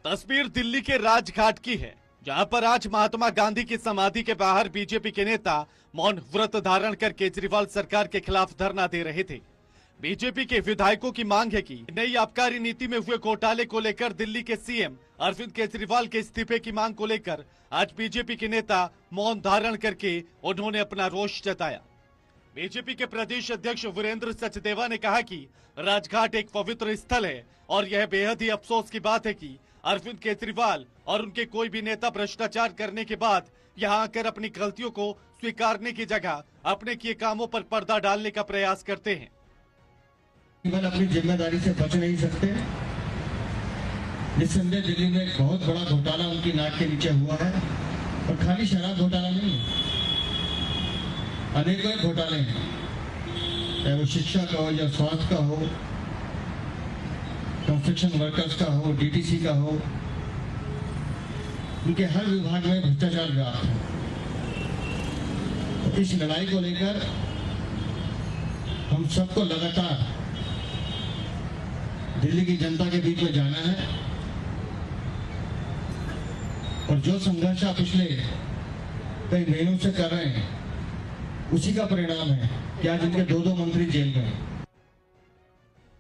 तस्वीर दिल्ली के राजघाट की है, जहां पर आज महात्मा गांधी की समाधि के बाहर बीजेपी के नेता मौन व्रत धारण कर केजरीवाल सरकार के खिलाफ धरना दे रहे थे। बीजेपी के विधायकों की मांग है कि नई आबकारी नीति में हुए घोटाले को लेकर दिल्ली के सीएम अरविंद केजरीवाल के इस्तीफे की मांग को लेकर आज बीजेपी के नेता मौन धारण करके उन्होंने अपना रोष जताया। बीजेपी के प्रदेश अध्यक्ष वीरेंद्र सचदेवा ने कहा कि राजघाट एक पवित्र स्थल है और यह बेहद ही अफसोस की बात है कि अरविंद केजरीवाल और उनके कोई भी नेता भ्रष्टाचार करने के बाद यहां आकर अपनी गलतियों को स्वीकारने की जगह अपने किए कामों पर पर्दा डालने का प्रयास करते हैं। अपनी जिम्मेदारी से बच नहीं सकते। निस्संदेह दिल्ली में एक बहुत बड़ा घोटाला उनकी नाक के नीचे हुआ है और खाली शराब घोटाला नहीं है, अनेकों घोटाले हैं, चाहे वो शिक्षा का हो या स्वास्थ्य का हो, कंस्ट्रक्शन वर्कर्स का हो, डीटीसी का हो, उनके हर विभाग में भ्रष्टाचार व्याप्त है। तो इस लड़ाई को लेकर हम सबको लगातार दिल्ली की जनता के बीच में जाना है और जो संघर्ष आप पिछले कई महीनों से कर रहे हैं उसी का परिणाम है कि आज इनके दो मंत्री जेल में हैं।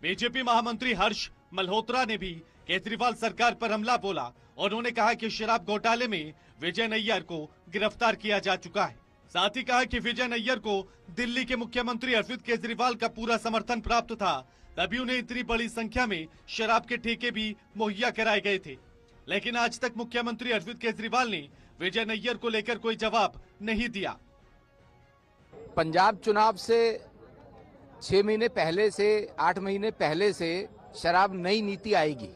बीजेपी महामंत्री हर्ष मल्होत्रा ने भी केजरीवाल सरकार पर हमला बोला। उन्होंने कहा कि शराब घोटाले में विजय नैयर को गिरफ्तार किया जा चुका है। साथ ही कहा कि विजय नैयर को दिल्ली के मुख्यमंत्री अरविंद केजरीवाल का पूरा समर्थन प्राप्त था, तभी उन्हें इतनी बड़ी संख्या में शराब के ठेके भी मुहैया कराए गए थे। लेकिन आज तक मुख्यमंत्री अरविंद केजरीवाल ने विजय नैयर को लेकर कोई जवाब नहीं दिया। पंजाब चुनाव से 6 महीने पहले से 8 महीने पहले से शराब नई नीति आएगी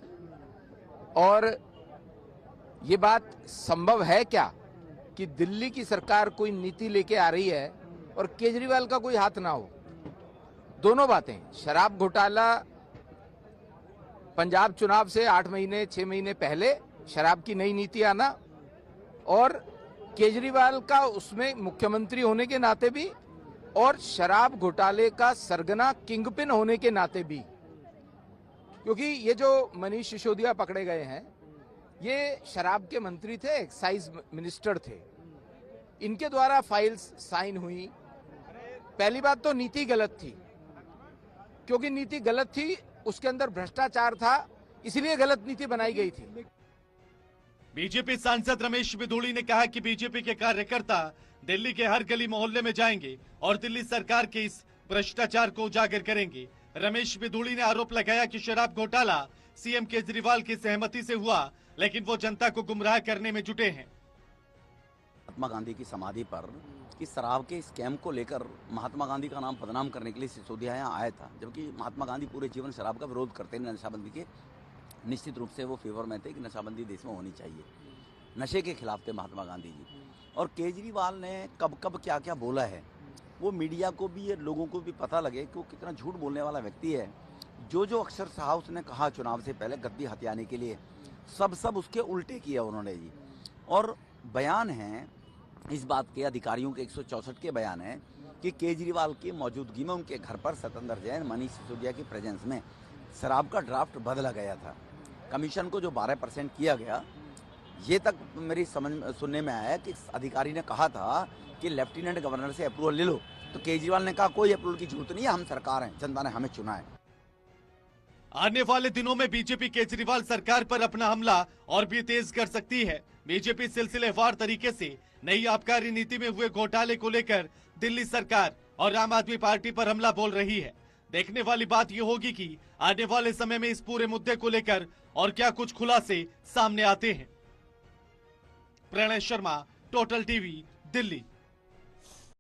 और ये बात संभव है क्या कि दिल्ली की सरकार कोई नीति लेके आ रही है और केजरीवाल का कोई हाथ ना हो। दोनों बातें, शराब घोटाला पंजाब चुनाव से 8 महीने 6 महीने पहले शराब की नई नीति आना और केजरीवाल का उसमें मुख्यमंत्री होने के नाते भी और शराब घोटाले का सरगना किंगपिन होने के नाते भी, क्योंकि ये जो मनीष सिसोदिया पकड़े गए हैं ये शराब के मंत्री थे, एक्साइज मिनिस्टर थे, इनके द्वारा फाइल्स साइन हुई। पहली बात तो नीति गलत थी, क्योंकि नीति गलत थी, उसके अंदर भ्रष्टाचार था, इसलिए गलत नीति बनाई गई थी। बीजेपी सांसद रमेश बिधूड़ी ने कहा कि बीजेपी के कार्यकर्ता दिल्ली के हर गली मोहल्ले में जाएंगे और दिल्ली सरकार के इस भ्रष्टाचार को उजागर करेंगे। रमेश बिधूड़ी ने आरोप लगाया कि शराब घोटाला सीएम केजरीवाल की सहमति से हुआ, लेकिन वो जनता को गुमराह करने में जुटे हैं। महात्मा गांधी की समाधि पर इस शराब के स्कैम को लेकर महात्मा गांधी का नाम बदनाम करने के लिए सिसोदिया यहाँ आया था, जबकि महात्मा गांधी पूरे जीवन शराब का विरोध करते हैं। नशाबंदी के निश्चित रूप से वो फेवर में थे कि नशाबंदी देश में होनी चाहिए, नशे के खिलाफ थे महात्मा गांधी जी। और केजरीवाल ने कब कब क्या क्या बोला है वो मीडिया को भी ये लोगों को भी पता लगे कि वो कितना झूठ बोलने वाला व्यक्ति है। जो अक्षर साहब उसने कहा चुनाव से पहले गद्दी हथियाने के लिए, सब उसके उल्टे किया उन्होंने जी। और बयान है इस बात के, अधिकारियों के 164 के बयान है कि केजरीवाल की मौजूदगी में उनके घर पर सत्येंद्र जैन, मनीष सिसोदिया की प्रेजेंस में शराब का ड्राफ्ट बदला गया था। कमीशन को जो 12% किया गया, ये तक मेरी सुनने में आया कि अधिकारी ने कहा था कि लेफ्टिनेंट गवर्नर से अप्रूवल ले लो, तो केजरीवाल ने कहा कोई अप्रूवल की जरूरत नहीं है, हम सरकार हैं, जनता ने हमें चुना है। आने वाले दिनों में बीजेपी केजरीवाल सरकार पर अपना हमला और भी तेज कर सकती है। बीजेपी सिलसिलेवार तरीके से नई आबकारी नीति में हुए घोटाले को लेकर दिल्ली सरकार और आम आदमी पार्टी पर हमला बोल रही है। देखने वाली बात यह होगी कि आने वाले समय में इस पूरे मुद्दे को लेकर और क्या कुछ खुलासे सामने आते हैं। Pranay Sharma, Total TV, Delhi.